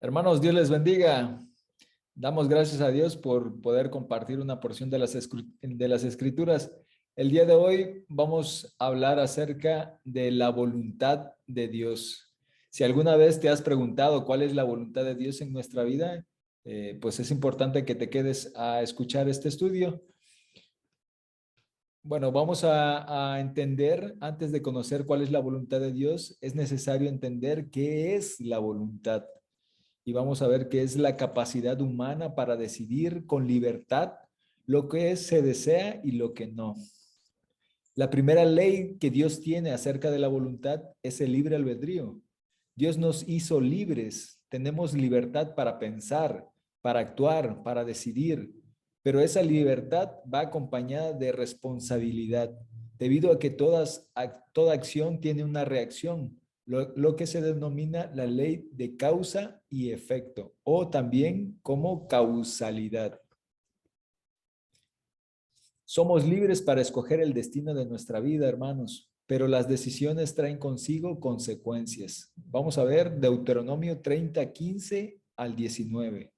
Hermanos, Dios les bendiga. Damos gracias a Dios por poder compartir una porción de las Escrituras. El día de hoy vamos a hablar acerca de la voluntad de Dios. Si alguna vez te has preguntado cuál es la voluntad de Dios en nuestra vida, pues es importante que te quedes a escuchar este estudio. Bueno, vamos a entender, antes de conocer cuál es la voluntad de Dios, es necesario entender qué es la voluntad. Y vamos a ver qué es la capacidad humana para decidir con libertad lo que se desea y lo que no. La primera ley que Dios tiene acerca de la voluntad es el libre albedrío. Dios nos hizo libres, tenemos libertad para pensar, para actuar, para decidir, pero esa libertad va acompañada de responsabilidad, debido a que toda acción tiene una reacción, lo que se denomina la ley de causa y efecto, o también como causalidad. Somos libres para escoger el destino de nuestra vida, hermanos, pero las decisiones traen consigo consecuencias. Vamos a ver Deuteronomio 30, 15 al 19.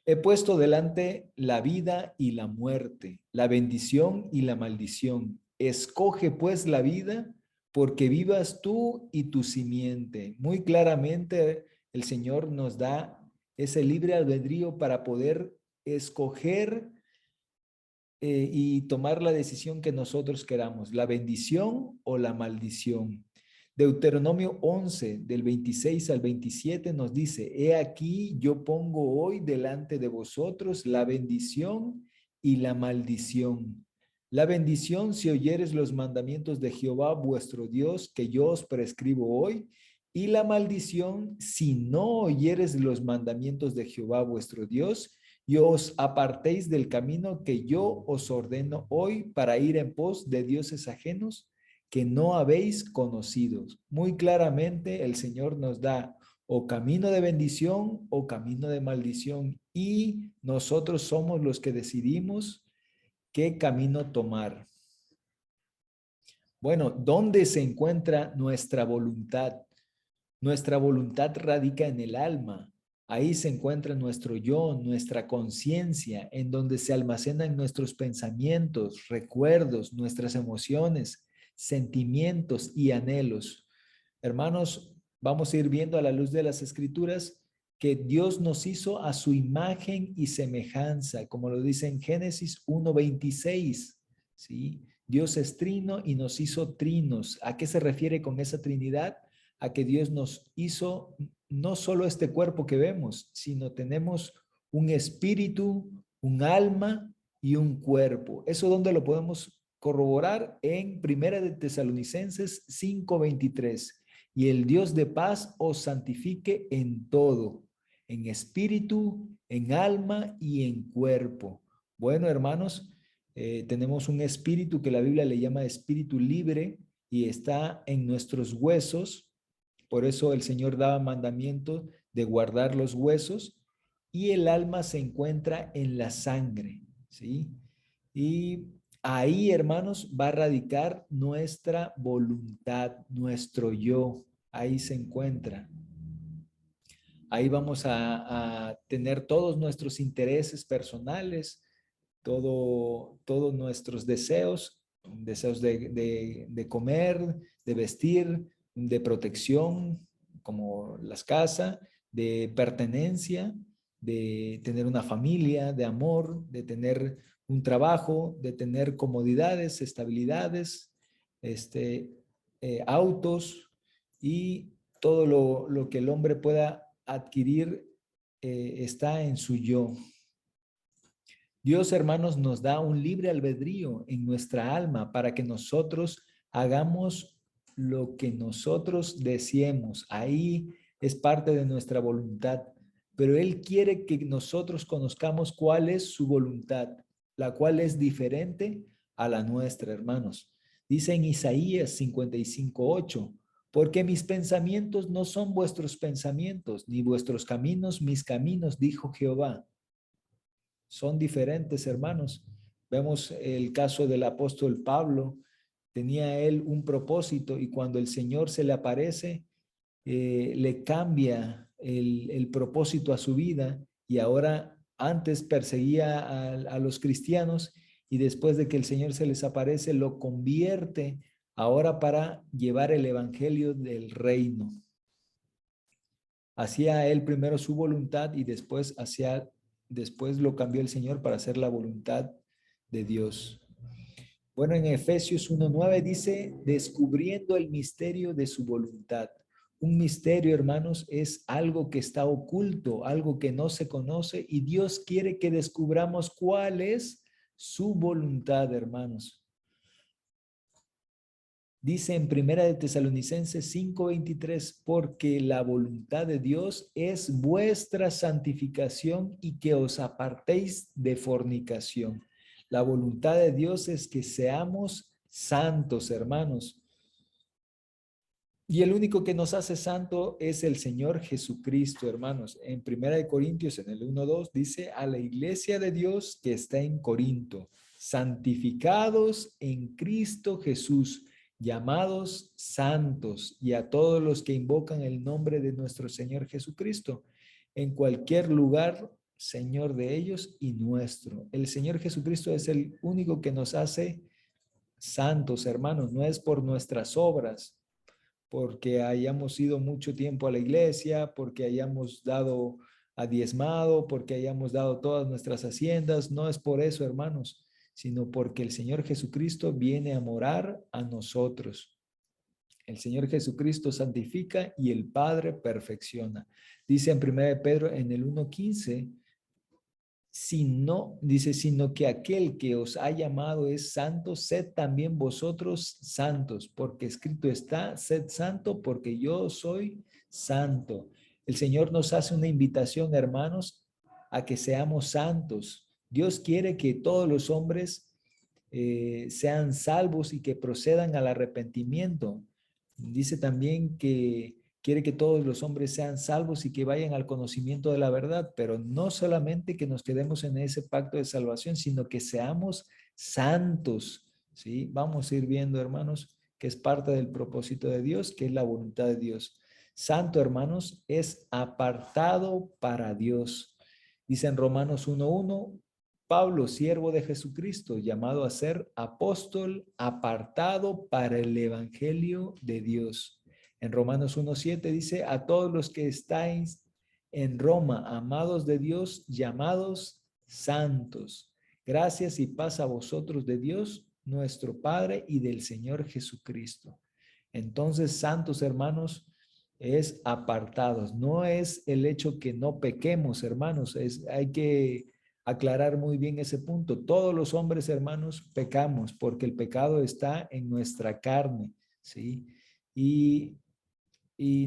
He puesto delante la vida y la muerte, la bendición y la maldición. Escoge pues la vida porque vivas tú y tu simiente. Muy claramente el Señor nos da ese libre albedrío para poder escoger y tomar la decisión que nosotros queramos, la bendición o la maldición. Deuteronomio 11, del 26 al 27 nos dice, he aquí yo pongo hoy delante de vosotros la bendición y la maldición. La bendición si oyeres los mandamientos de Jehová vuestro Dios que yo os prescribo hoy, y la maldición si no oyeres los mandamientos de Jehová vuestro Dios y os apartéis del camino que yo os ordeno hoy para ir en pos de dioses ajenos que no habéis conocido. Muy claramente el Señor nos da o camino de bendición o camino de maldición y nosotros somos los que decidimos qué camino tomar. Bueno, ¿dónde se encuentra nuestra voluntad? Nuestra voluntad radica en el alma. Ahí se encuentra nuestro yo, nuestra conciencia, en donde se almacenan nuestros pensamientos, recuerdos, nuestras emociones, sentimientos y anhelos. Hermanos, vamos a ir viendo a la luz de las escrituras que Dios nos hizo a su imagen y semejanza, como lo dice en Génesis 1:26, ¿sí? Dios es trino y nos hizo trinos. ¿A qué se refiere con esa trinidad? A que Dios nos hizo no solo este cuerpo que vemos, sino tenemos un espíritu, un alma y un cuerpo. ¿Eso dónde lo podemos corroborar? En Primera de Tesalonicenses 5:23. Y el Dios de paz os santifique en todo, en espíritu, en alma y en cuerpo. Bueno, hermanos, tenemos un espíritu que la Biblia le llama espíritu libre y está en nuestros huesos. Por eso el Señor daba mandamiento de guardar los huesos y el alma se encuentra en la sangre, ¿sí? Y ahí, hermanos, va a radicar nuestra voluntad, nuestro yo. Ahí se encuentra. Ahí vamos a tener todos nuestros intereses personales, todos nuestros deseos, deseos de comer, de vestir, de protección, como las casas, de pertenencia, de tener una familia, de amor, de tener un trabajo, de tener comodidades, estabilidades, autos y todo lo que el hombre pueda adquirir está en su yo. Dios, hermanos, nos da un libre albedrío en nuestra alma para que nosotros hagamos lo que nosotros deseemos. Ahí es parte de nuestra voluntad. Pero Él quiere que nosotros conozcamos cuál es su voluntad, la cual es diferente a la nuestra, hermanos. Dice en Isaías 55:8, porque mis pensamientos no son vuestros pensamientos, ni vuestros caminos mis caminos, dijo Jehová. Son diferentes, hermanos. Vemos el caso del apóstol Pablo. Tenía él un propósito y cuando el Señor se le aparece, le cambia el propósito a su vida y ahora antes perseguía a los cristianos y después de que el Señor se les aparece, lo convierte ahora para llevar el evangelio del reino. Hacía él primero su voluntad y después lo cambió el Señor para hacer la voluntad de Dios. Bueno, en Efesios 1:9 dice, descubriendo el misterio de su voluntad. Un misterio, hermanos, es algo que está oculto, algo que no se conoce y Dios quiere que descubramos cuál es su voluntad, hermanos. Dice en Primera de Tesalonicenses 5:23, porque la voluntad de Dios es vuestra santificación y que os apartéis de fornicación. La voluntad de Dios es que seamos santos, hermanos. Y el único que nos hace santo es el Señor Jesucristo, hermanos. En Primera de Corintios, en el 1:2, dice a la iglesia de Dios que está en Corinto, santificados en Cristo Jesús, llamados santos, y a todos los que invocan el nombre de nuestro Señor Jesucristo, en cualquier lugar, Señor de ellos y nuestro. El Señor Jesucristo es el único que nos hace santos, hermanos. No es por nuestras obras, porque hayamos ido mucho tiempo a la iglesia, porque hayamos dado a diezmado, porque hayamos dado todas nuestras haciendas. No es por eso, hermanos, sino porque el Señor Jesucristo viene a morar a nosotros. El Señor Jesucristo santifica y el Padre perfecciona. Dice en 1 Pedro en el 1:15, sino que aquel que os ha llamado es santo, sed también vosotros santos, porque escrito está, sed santo porque yo soy santo. El Señor nos hace una invitación, hermanos, a que seamos santos. Dios quiere que todos los hombres sean salvos y que procedan al arrepentimiento. Dice también que quiere que todos los hombres sean salvos y que vayan al conocimiento de la verdad, pero no solamente que nos quedemos en ese pacto de salvación, sino que seamos santos, ¿sí? Vamos a ir viendo, hermanos, que es parte del propósito de Dios, que es la voluntad de Dios. Santo, hermanos, es apartado para Dios. Dice en Romanos 1:1, Pablo, siervo de Jesucristo, llamado a ser apóstol, apartado para el evangelio de Dios. En Romanos 1:7 dice, a todos los que estáis en Roma, amados de Dios, llamados santos. Gracias y paz a vosotros de Dios, nuestro Padre, y del Señor Jesucristo. Entonces, santos hermanos, es apartados. No es el hecho que no pequemos, hermanos. Hay que aclarar muy bien ese punto. Todos los hombres, hermanos, pecamos porque el pecado está en nuestra carne, ¿sí? Y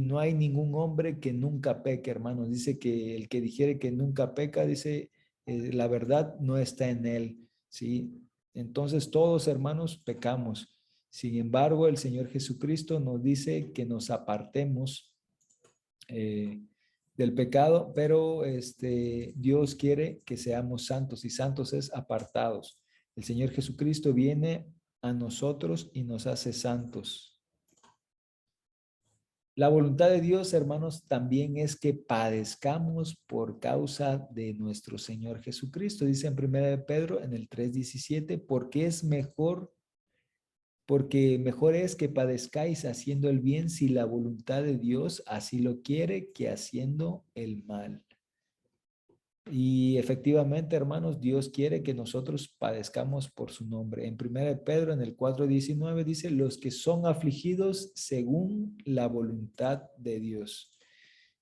no hay ningún hombre que nunca peque, hermanos. Dice que el que dijere que nunca peca, dice, la verdad no está en él, ¿sí? Entonces todos, hermanos, pecamos. Sin embargo, el Señor Jesucristo nos dice que nos apartemos del pecado, pero Dios quiere que seamos santos y santos es apartados. El Señor Jesucristo viene a nosotros y nos hace santos. La voluntad de Dios, hermanos, también es que padezcamos por causa de nuestro Señor Jesucristo. Dice en 1 de Pedro en el 3:17, porque mejor es que padezcáis haciendo el bien si la voluntad de Dios así lo quiere que haciendo el mal. Y efectivamente, hermanos, Dios quiere que nosotros padezcamos por su nombre. En 1 de Pedro, en el 4:19, dice, los que son afligidos según la voluntad de Dios.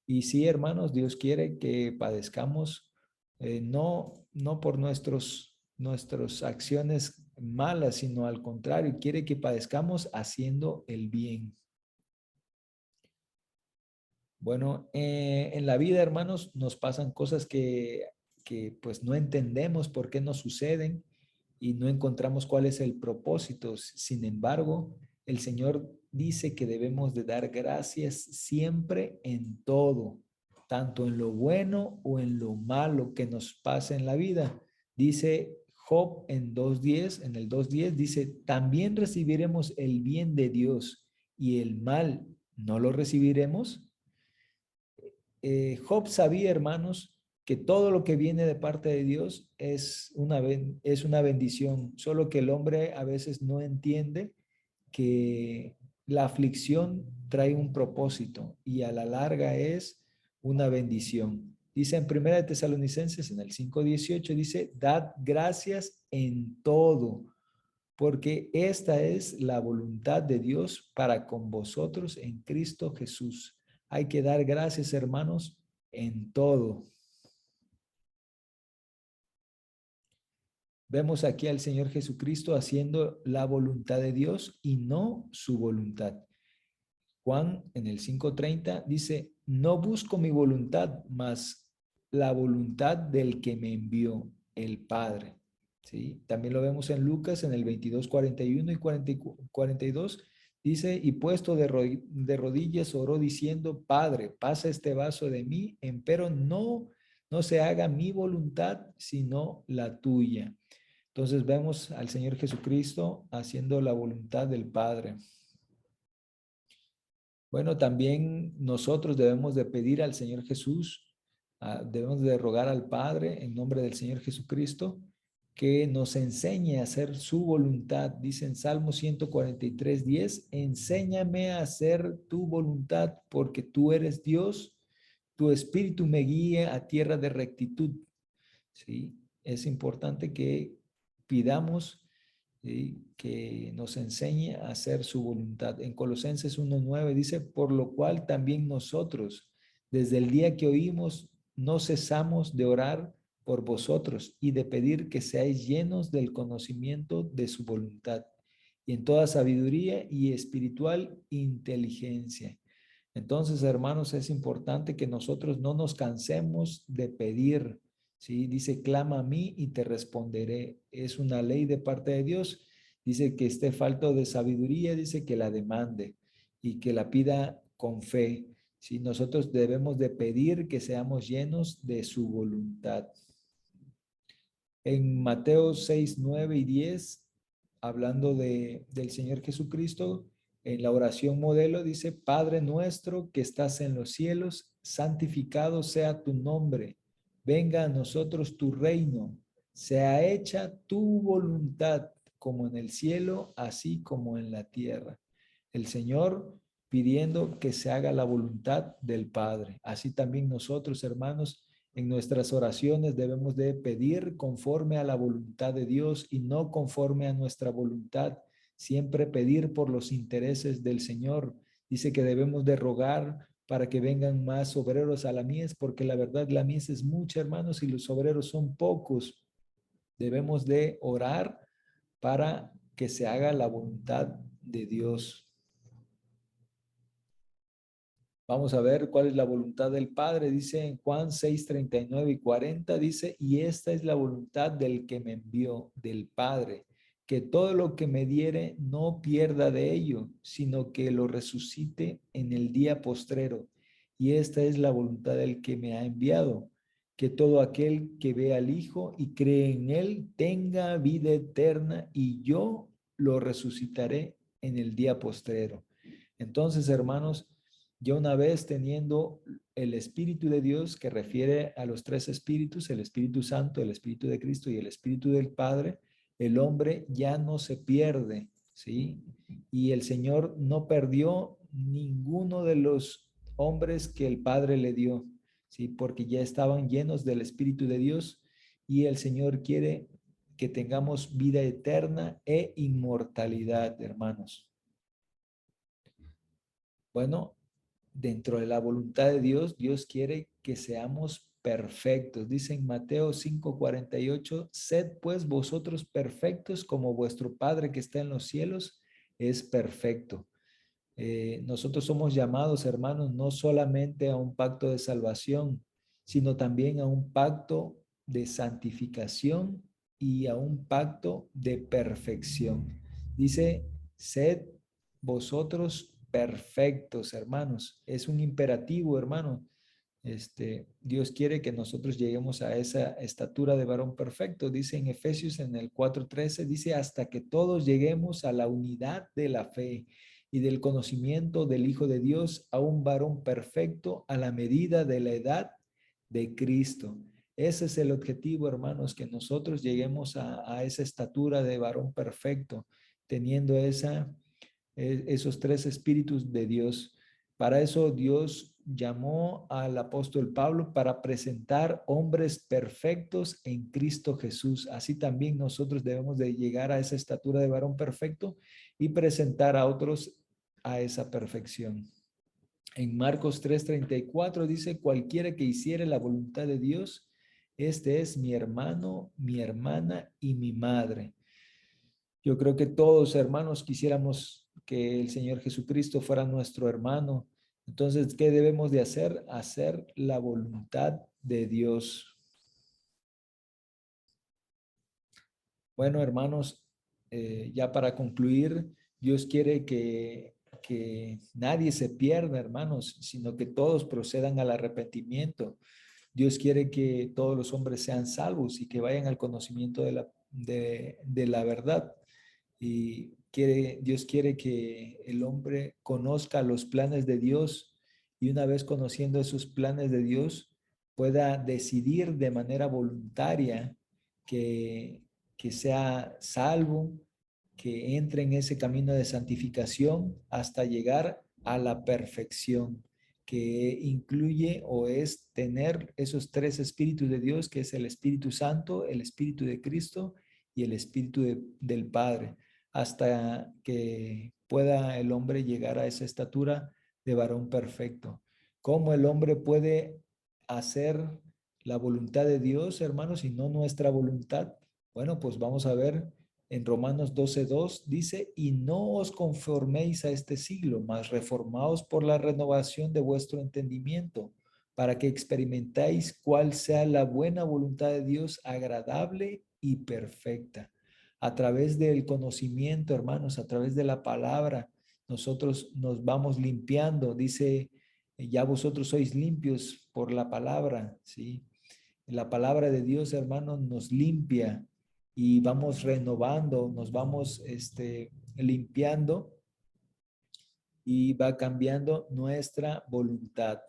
Y sí, hermanos, Dios quiere que padezcamos, no por nuestras acciones malas, sino al contrario, quiere que padezcamos haciendo el bien. Bueno, en la vida, hermanos, nos pasan cosas que pues no entendemos por qué nos suceden y no encontramos cuál es el propósito. Sin embargo, el Señor dice que debemos de dar gracias siempre en todo, tanto en lo bueno o en lo malo que nos pasa en la vida. Dice Job en 2:10, en el 2:10 dice, también recibiremos el bien de Dios y el mal no lo recibiremos. Job sabía, hermanos, que todo lo que viene de parte de Dios es una bendición, solo que el hombre a veces no entiende que la aflicción trae un propósito y a la larga es una bendición. Dice en Primera de Tesalonicenses, en el 5:18, dice, dad gracias en todo, porque esta es la voluntad de Dios para con vosotros en Cristo Jesús. Hay que dar gracias, hermanos, en todo. Vemos aquí al Señor Jesucristo haciendo la voluntad de Dios y no su voluntad. Juan en el 5:30 dice, no busco mi voluntad, mas la voluntad del que me envió, el Padre. ¿Sí? También lo vemos en Lucas en el 22:41 y 42. Dice, y puesto de rodillas oró diciendo, Padre, pasa este vaso de mí, empero no se haga mi voluntad, sino la tuya. Entonces vemos al Señor Jesucristo haciendo la voluntad del Padre. Bueno, también nosotros debemos de pedir al Señor Jesús, debemos de rogar al Padre en nombre del Señor Jesucristo que nos enseñe a hacer su voluntad. Dice en Salmo 143:10, enséñame a hacer tu voluntad porque tú eres Dios, tu espíritu me guía a tierra de rectitud. ¿Sí? Es importante que pidamos, ¿sí?, que nos enseñe a hacer su voluntad. En Colosenses 1:9 dice, por lo cual también nosotros, desde el día que oímos, no cesamos de orar por vosotros y de pedir que seáis llenos del conocimiento de su voluntad y en toda sabiduría y espiritual inteligencia. Entonces, hermanos, es importante que nosotros no nos cansemos de pedir. ¿Sí? Dice, clama a mí y te responderé. Es una ley de parte de Dios. Dice que esté falto de sabiduría, dice que la demande y que la pida con fe. ¿Sí? Nosotros debemos de pedir que seamos llenos de su voluntad. En Mateo 6:9 y 10, hablando del Señor Jesucristo, en la oración modelo dice, Padre nuestro que estás en los cielos, santificado sea tu nombre, venga a nosotros tu reino, sea hecha tu voluntad como en el cielo, así como en la tierra. El Señor pidiendo que se haga la voluntad del Padre. Así también nosotros, hermanos, en nuestras oraciones debemos de pedir conforme a la voluntad de Dios y no conforme a nuestra voluntad. Siempre pedir por los intereses del Señor. Dice que debemos de rogar para que vengan más obreros a la mies, porque la verdad la mies es mucha, hermanos, y los obreros son pocos. Debemos de orar para que se haga la voluntad de Dios. Vamos a ver cuál es la voluntad del Padre. Dice en Juan 6:39 y 40, dice, y esta es la voluntad del que me envió, del Padre, que todo lo que me diere no pierda de ello, sino que lo resucite en el día postrero. Y esta es la voluntad del que me ha enviado, que todo aquel que ve al Hijo y cree en él tenga vida eterna, y yo lo resucitaré en el día postrero. Entonces, hermanos, ya una vez teniendo el Espíritu de Dios, que refiere a los tres espíritus, el Espíritu Santo, el Espíritu de Cristo y el Espíritu del Padre, el hombre ya no se pierde, ¿sí? Y el Señor no perdió ninguno de los hombres que el Padre le dio, ¿sí? Porque ya estaban llenos del Espíritu de Dios y el Señor quiere que tengamos vida eterna e inmortalidad, hermanos. Bueno, dentro de la voluntad de Dios, Dios quiere que seamos perfectos. Dice en Mateo 5:48, sed pues vosotros perfectos como vuestro Padre que está en los cielos es perfecto. Nosotros somos llamados, hermanos, no solamente a un pacto de salvación, sino también a un pacto de santificación y a un pacto de perfección. Dice, sed vosotros perfectos, hermanos. Es un imperativo, hermano. Dios quiere que nosotros lleguemos a esa estatura de varón perfecto. Dice en Efesios en el 4:13, dice, hasta que todos lleguemos a la unidad de la fe y del conocimiento del Hijo de Dios a un varón perfecto a la medida de la edad de Cristo. Ese es el objetivo, hermanos, que nosotros lleguemos a esa estatura de varón perfecto, teniendo esos tres espíritus de Dios. Para eso Dios llamó al apóstol Pablo para presentar hombres perfectos en Cristo Jesús. Así también nosotros debemos de llegar a esa estatura de varón perfecto y presentar a otros a esa perfección. En Marcos 3:34 dice, cualquiera que hiciere la voluntad de Dios, este es mi hermano, mi hermana y mi madre. Yo creo que todos, hermanos, quisiéramos que el Señor Jesucristo fuera nuestro hermano. Entonces, ¿qué debemos de hacer? Hacer la voluntad de Dios. Bueno, hermanos, ya para concluir, Dios quiere que nadie se pierda, hermanos, sino que todos procedan al arrepentimiento. Dios quiere que todos los hombres sean salvos y que vayan al conocimiento de la verdad. Y Dios quiere que el hombre conozca los planes de Dios y una vez conociendo esos planes de Dios, pueda decidir de manera voluntaria que, que sea salvo, que entre en ese camino de santificación hasta llegar a la perfección, que incluye o es tener esos tres espíritus de Dios, que es el Espíritu Santo, el Espíritu de Cristo y el Espíritu del Padre, hasta que pueda el hombre llegar a esa estatura de varón perfecto. ¿Cómo el hombre puede hacer la voluntad de Dios, hermanos, y no nuestra voluntad? Bueno, pues vamos a ver en Romanos 12:2 dice, y no os conforméis a este siglo, mas reformaos por la renovación de vuestro entendimiento, para que experimentáis cuál sea la buena voluntad de Dios, agradable y perfecta. A través del conocimiento, hermanos, a través de la palabra, nosotros nos vamos limpiando. Dice, ya vosotros sois limpios por la palabra, ¿sí? La palabra de Dios, hermanos, nos limpia y vamos renovando, nos vamos limpiando y va cambiando nuestra voluntad.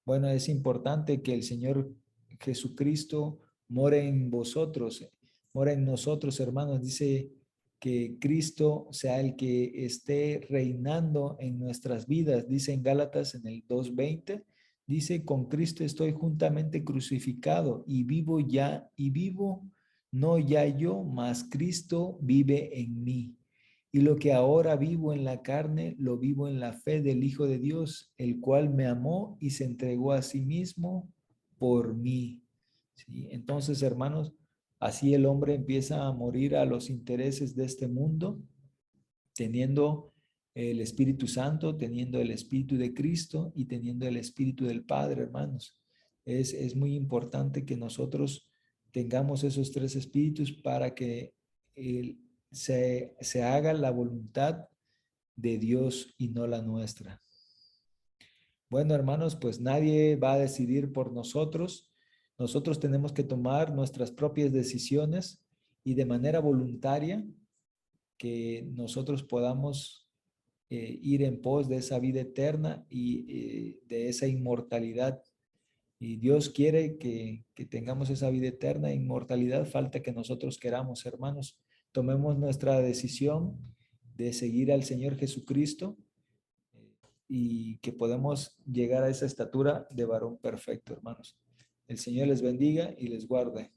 Bueno, es importante que el Señor Jesucristo more en vosotros, more en nosotros, hermanos. Dice que Cristo sea el que esté reinando en nuestras vidas. Dice en Gálatas en el 2:20, dice, con Cristo estoy juntamente crucificado y vivo no ya yo, mas Cristo vive en mí. Y lo que ahora vivo en la carne, lo vivo en la fe del Hijo de Dios, el cual me amó y se entregó a sí mismo por mí. ¿Sí? Entonces, hermanos, así el hombre empieza a morir a los intereses de este mundo, teniendo el Espíritu Santo, teniendo el Espíritu de Cristo y teniendo el Espíritu del Padre, hermanos. Es muy importante que nosotros tengamos esos tres espíritus para que se haga la voluntad de Dios y no la nuestra. Bueno, hermanos, pues nadie va a decidir por nosotros. Nosotros tenemos que tomar nuestras propias decisiones y de manera voluntaria que nosotros podamos ir en pos de esa vida eterna y de esa inmortalidad. Y Dios quiere que tengamos esa vida eterna e inmortalidad. Falta que nosotros queramos, hermanos. Tomemos nuestra decisión de seguir al Señor Jesucristo y que podamos llegar a esa estatura de varón perfecto, hermanos. El Señor les bendiga y les guarde.